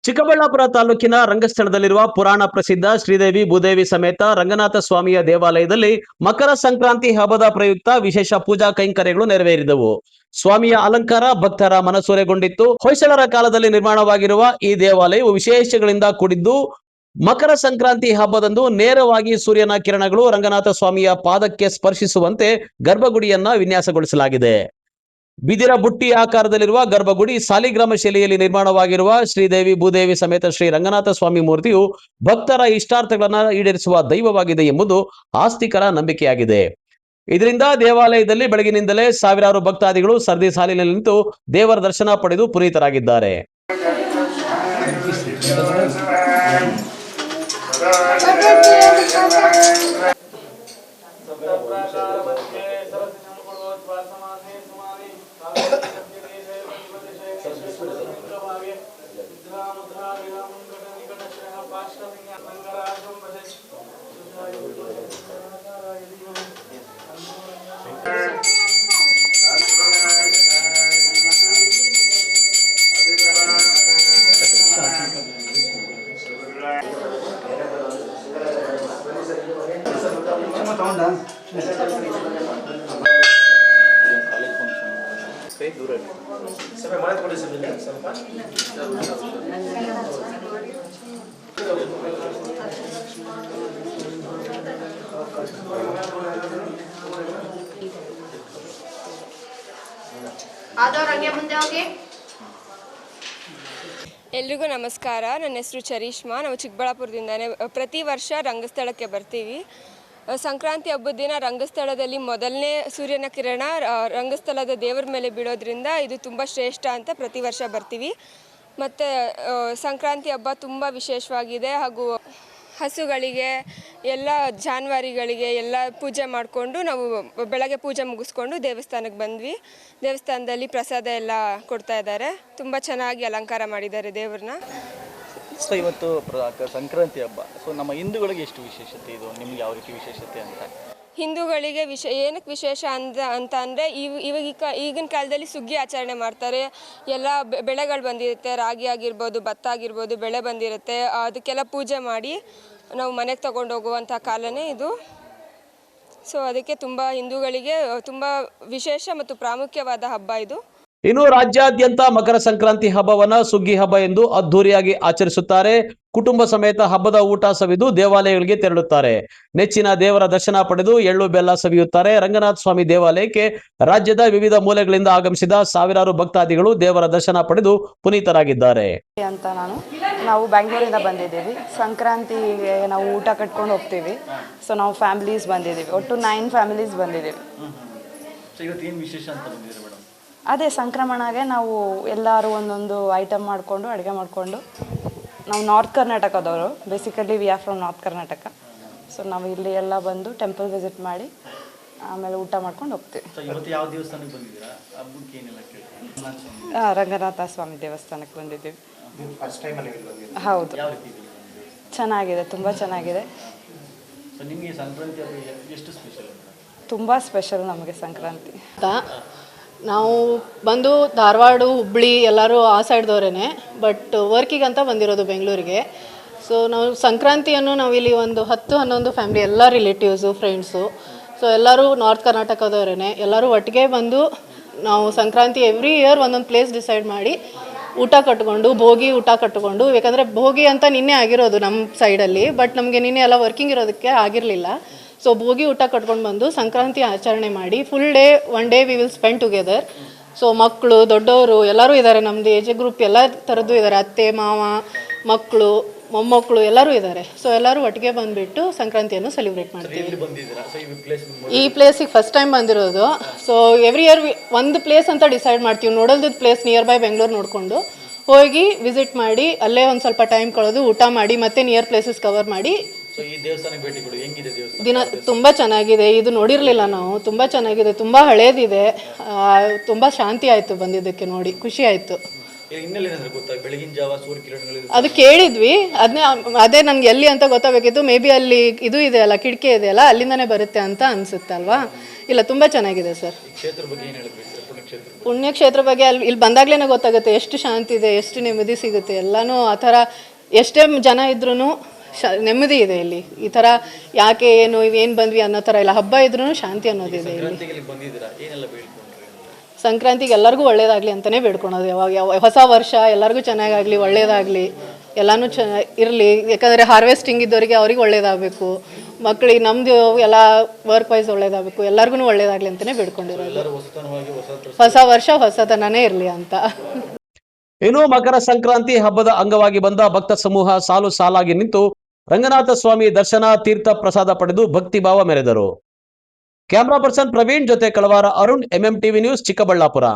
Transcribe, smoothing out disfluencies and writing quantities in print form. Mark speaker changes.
Speaker 1: ಚಿಕ್ಕಬಳ್ಳಾಪುರ ತಾಲೂಕಿನ ರಂಗಸ್ಥಳದಲ್ಲಿರುವ ಪುರಾಣ ಪ್ರಸಿದ್ಧ ಶ್ರೀದೇವಿ ಭೂದೇವಿ ಸಮೇತ ರಂಗನಾಥ ಸ್ವಾಮಿಯ ದೇವಾಲಯದಲ್ಲಿ ಮಕರ ಸಂಕ್ರಾಂತಿ ಹಬ್ಬದ ಪ್ರಯುಕ್ತ ವಿಶೇಷ ಪೂಜಾ ಕೈಂಕರ್ಯಗಳು ನೆರವೇರಿದವು. ಸ್ವಾಮಿಯ ಅಲಂಕಾರ ಭಕ್ತರ ಮನಸೂರೆಗೊಂಡಿತ್ತು. ಹೊಯ್ಸಳರ ಕಾಲದಲ್ಲಿ ನಿರ್ಮಾಣವಾಗಿರುವ ಈ ದೇವಾಲಯವು ವಿಶೇಷಗಳಿಂದ ಕೂಡಿದ್ದು, ಮಕರ ಸಂಕ್ರಾಂತಿ ಹಬ್ಬದಂದು ನೇರವಾಗಿ ಸೂರ್ಯನ ಕಿರಣಗಳು ರಂಗನಾಥ ಸ್ವಾಮಿಯ ಪಾದಕ್ಕೆ ಸ್ಪರ್ಶಿಸುವಂತೆ ಗರ್ಭಗುಡಿಯನ್ನ ವಿನ್ಯಾಸಗೊಳಿಸಲಾಗಿದೆ. ಬಿದಿರ ಬುಟ್ಟಿ ಆಕಾರದಲ್ಲಿರುವ ಗರ್ಭಗುಡಿ ಸಾಲಿಗ್ರಾಮ ಶೈಲಿಯಲ್ಲಿ ನಿರ್ಮಾಣವಾಗಿರುವ ಶ್ರೀದೇವಿ ಭೂದೇವಿ ಸಮೇತ ಶ್ರೀ ರಂಗನಾಥ ಸ್ವಾಮಿ ಮೂರ್ತಿಯು ಭಕ್ತರ ಇಷ್ಟಾರ್ಥಗಳನ್ನ ಈಡೇರಿಸುವ ದೈವವಾಗಿದೆ ಎಂಬುದು ಆಸ್ತಿಕರ ನಂಬಿಕೆಯಾಗಿದೆ. ಇದರಿಂದ ದೇವಾಲಯದಲ್ಲಿ ಬೆಳಗಿನಿಂದಲೇ ಸಾವಿರಾರು ಭಕ್ತಾದಿಗಳು ಸರದಿ ಸಾಲಿನಲ್ಲಿ ನಿಂತು ದೇವರ ದರ್ಶನ ಪಡೆದು ಪುನೀತರಾಗಿದ್ದಾರೆ.
Speaker 2: ಎಲ್ರಿಗೂ ನಮಸ್ಕಾರ. ನನ್ನ ಹೆಸರು ಚರೀಶ್ಮಾ. ನಾವು ಚಿಕ್ಕಬಳ್ಳಾಪುರದಿಂದಾನೆ ಪ್ರತಿ ವರ್ಷ ರಂಗಸ್ಥಳಕ್ಕೆ ಬರ್ತೀವಿ. ಸಂಕ್ರಾಂತಿ ಹಬ್ಬದ ದಿನ ರಂಗಸ್ಥಳದಲ್ಲಿ ಮೊದಲನೇ ಸೂರ್ಯನ ಕಿರಣ ರಂಗಸ್ಥಳದ ದೇವರ ಮೇಲೆ ಬೀಳೋದ್ರಿಂದ ಇದು ತುಂಬ ಶ್ರೇಷ್ಠ ಅಂತ ಪ್ರತಿ ವರ್ಷ ಬರ್ತೀವಿ. ಮತ್ತು ಸಂಕ್ರಾಂತಿ ಹಬ್ಬ ತುಂಬ ವಿಶೇಷವಾಗಿದೆ. ಹಾಗೂ ಹಸುಗಳಿಗೆ ಎಲ್ಲ ಜಾನುವಾರುಗಳಿಗೆ ಎಲ್ಲ ಪೂಜೆ ಮಾಡಿಕೊಂಡು ನಾವು ಬೆಳಗ್ಗೆ ಪೂಜೆ ಮುಗಿಸ್ಕೊಂಡು ದೇವಸ್ಥಾನಕ್ಕೆ ಬಂದ್ವಿ. ದೇವಸ್ಥಾನದಲ್ಲಿ ಪ್ರಸಾದ ಎಲ್ಲ ಕೊಡ್ತಾ ಇದ್ದಾರೆ. ತುಂಬ ಚೆನ್ನಾಗಿ ಅಲಂಕಾರ ಮಾಡಿದ್ದಾರೆ ದೇವ್ರನ್ನ.
Speaker 3: ಸೊ ಇವತ್ತು ಸಂಕ್ರಾಂತಿ ಹಬ್ಬ. ಸೊ ನಮ್ಮ ಹಿಂದೂಗಳಿಗೆ ಎಷ್ಟು ವಿಶೇಷತೆ ಇದು, ನಿಮ್ಗೆ ಯಾವ ರೀತಿ ವಿಶೇಷತೆ ಅಂತ?
Speaker 2: ಹಿಂದೂಗಳಿಗೆ ಏನಕ್ಕೆ ವಿಶೇಷ ಅಂತ ಅಂದರೆ ಈಗಿನ ಕಾಲದಲ್ಲಿ ಸುಗ್ಗಿ ಆಚರಣೆ ಮಾಡ್ತಾರೆ. ಎಲ್ಲ ಬೆಳೆಗಳು ಬಂದಿರುತ್ತೆ, ರಾಗಿ ಆಗಿರ್ಬೋದು, ಭತ್ತ ಆಗಿರ್ಬೋದು, ಬೆಳೆ ಬಂದಿರುತ್ತೆ. ಅದಕ್ಕೆಲ್ಲ ಪೂಜೆ ಮಾಡಿ ನಾವು ಮನೆಗೆ ತಗೊಂಡು ಹೋಗುವಂಥ ಕಾಲನೇ ಇದು. ಸೊ ಅದಕ್ಕೆ ತುಂಬ ಹಿಂದೂಗಳಿಗೆ ತುಂಬ ವಿಶೇಷ ಮತ್ತು ಪ್ರಾಮುಖ್ಯವಾದ ಹಬ್ಬ ಇದು.
Speaker 1: ಇನ್ನು ರಾಜ್ಯಾದ್ಯಂತ ಮಕರ ಸಂಕ್ರಾಂತಿ ಹಬ್ಬವನ್ನ ಸುಗ್ಗಿ ಹಬ್ಬ ಎಂದು ಅದ್ದೂರಿಯಾಗಿ ಆಚರಿಸುತ್ತಾರೆ. ಕುಟುಂಬ ಸಮೇತ ಹಬ್ಬದ ಊಟ ಸವಿದು ದೇವಾಲಯಗಳಿಗೆ ತೆರಳುತ್ತಾರೆ. ನೆಚ್ಚಿನ ದೇವರ ದರ್ಶನ ಪಡೆದು ಎಳ್ಳು ಬೆಲ್ಲ ಸವಿಯುತ್ತಾರೆ. ರಂಗನಾಥ ಸ್ವಾಮಿ ದೇವಾಲಯಕ್ಕೆ ರಾಜ್ಯದ ವಿವಿಧ ಮೂಲೆಗಳಿಂದ ಆಗಮಿಸಿದ ಸಾವಿರಾರು ಭಕ್ತಾದಿಗಳು ದೇವರ ದರ್ಶನ ಪಡೆದು ಪುನೀತರಾಗಿದ್ದಾರೆ.
Speaker 4: ಅಂತ ನಾವು ಬ್ಯಾಂಗ್ಳೂರಿಂದ ಬಂದಿದ್ದೀವಿ. ಸಂಕ್ರಾಂತಿಗೆ ನಾವು ಊಟ ಕಟ್ಕೊಂಡು ಹೋಗ್ತೀವಿ. ಸೊ ನಾವು ಫ್ಯಾಮಿಲೀಸ್ ಬಂದಿದ್ದೀವಿ, ಒಟ್ಟು 9 ಫ್ಯಾಮಿಲೀಸ್ ಬಂದಿದ್ದೀವಿ. ಅದೇ ಸಂಕ್ರಮಣಗೆ ನಾವು ಎಲ್ಲರೂ ಒಂದೊಂದು ಐಟಮ್ ಮಾಡಿಕೊಂಡು ಅಡುಗೆ ಮಾಡಿಕೊಂಡು, ನಾವು ನಾರ್ತ್ ಕರ್ನಾಟಕದವರು, basically we are from north Karnataka. So ನಾವು ಇಲ್ಲಿ ಎಲ್ಲ ಬಂದು ಟೆಂಪಲ್ ವಿಸಿಟ್ ಮಾಡಿ ಆಮೇಲೆ ಊಟ ಮಾಡ್ಕೊಂಡು ಹೋಗ್ತೀವಿ. ರಂಗನಾಥ ಸ್ವಾಮಿ ದೇವಸ್ಥಾನಕ್ಕೆ ಬಂದಿದ್ದೀವಿ. ಹೌದು, ಚೆನ್ನಾಗಿದೆ, ತುಂಬ ಚೆನ್ನಾಗಿದೆ. ತುಂಬ ಸ್ಪೆಷಲ್ ನಮಗೆ ಸಂಕ್ರಾಂತಿ.
Speaker 5: ನಾವು ಬಂದು ಧಾರವಾಡ, ಹುಬ್ಬಳ್ಳಿ ಎಲ್ಲರೂ ಆ ಸೈಡ್ದವರೇ, ಬಟ್ ವರ್ಕಿಗೆ ಅಂತ ಬಂದಿರೋದು ಬೆಂಗಳೂರಿಗೆ. ಸೊ ನಾವು ಸಂಕ್ರಾಂತಿಯನ್ನು ನಾವಿಲ್ಲಿ ಒಂದು 10-11 ಫ್ಯಾಮಿಲಿ, ಎಲ್ಲ ರಿಲೇಟಿವ್ಸು, ಫ್ರೆಂಡ್ಸು, ಸೊ ಎಲ್ಲರೂ ನಾರ್ತ್ ಕರ್ನಾಟಕದವರೇ. ಎಲ್ಲರೂ ಒಟ್ಟಿಗೆ ಬಂದು ನಾವು ಸಂಕ್ರಾಂತಿ ಎವ್ರಿ ಇಯರ್ ಒಂದೊಂದು ಪ್ಲೇಸ್ ಡಿಸೈಡ್ ಮಾಡಿ ಊಟ ಕಟ್ಕೊಂಡು, ಭೋಗಿ ಊಟ ಕಟ್ಕೊಂಡು, ಯಾಕಂದರೆ ಭೋಗಿ ಅಂತ ನಿನ್ನೆ ಆಗಿರೋದು ನಮ್ಮ ಸೈಡಲ್ಲಿ, ಬಟ್ ನಮಗೆ ನಿನ್ನೆ ಎಲ್ಲ ವರ್ಕಿಂಗ್ ಇರೋದಕ್ಕೆ ಆಗಿರಲಿಲ್ಲ. ಸೊ ಭೋಗಿ ಊಟ ಕಟ್ಕೊಂಡು ಬಂದು ಸಂಕ್ರಾಂತಿ ಆಚರಣೆ ಮಾಡಿ full day, 1 day we will spend together. So ಮಕ್ಕಳು, ದೊಡ್ಡವರು ಎಲ್ಲರೂ ಇದ್ದಾರೆ, ನಮ್ಮದು ಏಜ್ ಗ್ರೂಪ್ ಎಲ್ಲ ಥರದ್ದು ಇದ್ದಾರೆ, ಅತ್ತೆ ಮಾವ, ಮಕ್ಕಳು, ಮೊಮ್ಮಕ್ಕಳು ಎಲ್ಲರೂ ಇದ್ದಾರೆ. ಸೊ ಎಲ್ಲರೂ ಒಟ್ಟಿಗೆ ಬಂದುಬಿಟ್ಟು ಸಂಕ್ರಾಂತಿಯನ್ನು ಸೆಲೆಬ್ರೇಟ್ ಮಾಡ್ತೀವಿ. ಈ ಪ್ಲೇಸಿಗೆ ಫಸ್ಟ್ ಟೈಮ್ ಬಂದಿರೋದು. ಸೊ ಎವ್ರಿ ಇಯರ್ ಒಂದು ಪ್ಲೇಸ್ ಅಂತ ಡಿಸೈಡ್ ಮಾಡ್ತೀವಿ, ನೋಡೋದು ಪ್ಲೇಸ್ ನಿಯರ್ ಬೈ ಬೆಂಗಳೂರು ನೋಡಿಕೊಂಡು ಹೋಗಿ ವಿಸಿಟ್ ಮಾಡಿ ಅಲ್ಲೇ ಒಂದು ಸ್ವಲ್ಪ ಟೈಮ್ ಕಳೆದು ಊಟ ಮಾಡಿ ಮತ್ತೆ ನಿಯರ್ ಪ್ಲೇಸಸ್ ಕವರ್ ಮಾಡಿ ದಿನ. ತುಂಬ ಚೆನ್ನಾಗಿದೆ, ಇದು ನೋಡಿರಲಿಲ್ಲ ನಾವು. ತುಂಬ ಚೆನ್ನಾಗಿದೆ, ತುಂಬ ಹಳೇದಿದೆ, ತುಂಬ ಶಾಂತಿ ಆಯಿತು ಬಂದಿದ್ದಕ್ಕೆ, ನೋಡಿ ಖುಷಿ ಆಯಿತು.
Speaker 3: ಹಿನ್ನೆಲೆ ಏನಾದ್ರು ಗೊತ್ತಾ? ಬೆಳಗಿನ ಜಾವ ಸೂರ್ಯಕಿರಣಗಳು
Speaker 5: ಅದು ಕೇಳಿದ್ವಿ, ಅದೇ ನಮ್ಗೆ ಎಲ್ಲಿ ಅಂತ ಗೊತ್ತಾಗಬೇಕಿತ್ತು. ಮೇ ಬಿ ಅಲ್ಲಿ ಇದು ಇದೆ ಅಲ್ಲ, ಕಿಟಕಿ ಇದೆ ಅಲ್ಲ, ಅಲ್ಲಿಂದನೇ ಬರುತ್ತೆ ಅಂತ ಅನ್ಸುತ್ತೆ ಅಲ್ವಾ? ಇಲ್ಲ, ತುಂಬ ಚೆನ್ನಾಗಿದೆ ಸರ್.
Speaker 3: ಕ್ಷೇತ್ರ ಬಗ್ಗೆ ಏನು ಹೇಳಬೇಕು ಸರ್? ಪುಣ್ಯಕ್ಷೇತ್ರ
Speaker 5: ಪುಣ್ಯಕ್ಷೇತ್ರ ಬಗ್ಗೆ ಇಲ್ಲಿ ಬಂದಾಗ್ಲೇ ಗೊತ್ತಾಗುತ್ತೆ ಎಷ್ಟು ಶಾಂತಿ ಇದೆ, ಎಷ್ಟು ನೆಮ್ಮದಿ ಸಿಗುತ್ತೆ. ಎಲ್ಲನೂ ಆ ಥರ ಎಷ್ಟೇ ಜನ ಇದ್ರೂ ನೆಮ್ಮದಿ ಇದೆ ಇಲ್ಲಿ. ಈ ಥರ ಯಾಕೆ ಏನು ಇವೇನು ಬಂದ್ವಿ ಅನ್ನೋ ಥರ ಇಲ್ಲ. ಹಬ್ಬ ಇದ್ರೂ ಶಾಂತಿ ಅನ್ನೋದಿದೆ ಇಲ್ಲಿ.
Speaker 3: ಸಂಕ್ರಾಂತಿಗೆ ಬಂದಿದ್ದೀರಾ, ಏನೆಲ್ಲ ಬೇಡ್ಕೊಂಡ್ರಿ?
Speaker 5: ಸಂಕ್ರಾಂತಿಗೆ ಎಲ್ಲರಿಗೂ ಒಳ್ಳೇದಾಗಲಿ ಅಂತಲೇ ಬೇಡ್ಕೊಳೋದು. ಯಾವಾಗ ಹೊಸ ವರ್ಷ ಎಲ್ಲರಿಗೂ ಚೆನ್ನಾಗಾಗಲಿ, ಒಳ್ಳೇದಾಗಲಿ, ಎಲ್ಲನೂ ಇರಲಿ. ಯಾಕಂದರೆ ಹಾರ್ವೆಸ್ಟಿಂಗ್ ಇದ್ದವರಿಗೆ ಅವ್ರಿಗೆ ಒಳ್ಳೇದಾಗಬೇಕು, ಮಕ್ಕಳಿಗೆ ನಮ್ಮದು ಎಲ್ಲ ವರ್ಕ್ ವೈಸ್ ಒಳ್ಳೇದಾಗಬೇಕು, ಎಲ್ಲರಿಗೂ ಒಳ್ಳೇದಾಗಲಿ ಅಂತಲೇ ಬೇಡ್ಕೊಂಡಿರೋದು. ಹೊಸ ವರ್ಷ ಹೊಸತನನೇ ಇರಲಿ ಅಂತ.
Speaker 1: ಇನ್ನು ಮಕರ ಸಂಕ್ರಾಂತಿ ಹಬ್ಬದ ಅಂಗವಾಗಿ ಬಂದ ಭಕ್ತ ಸಮೂಹ ಸಾಲು ಸಾಲಾಗಿ ನಿಂತು ರಂಗನಾಥ ಸ್ವಾಮಿ ದರ್ಶನ ತೀರ್ಥ ಪ್ರಸಾದ ಪಡೆದು ಭಕ್ತಿ ಭಾವ ಮೆರೆದರು. ಕ್ಯಾಮರಾ ಪರ್ಸನ್ ಪ್ರವೀಣ್ ಜೊತೆ ಕಳವಾರ Arun, MM TV news, Chikkaballapur.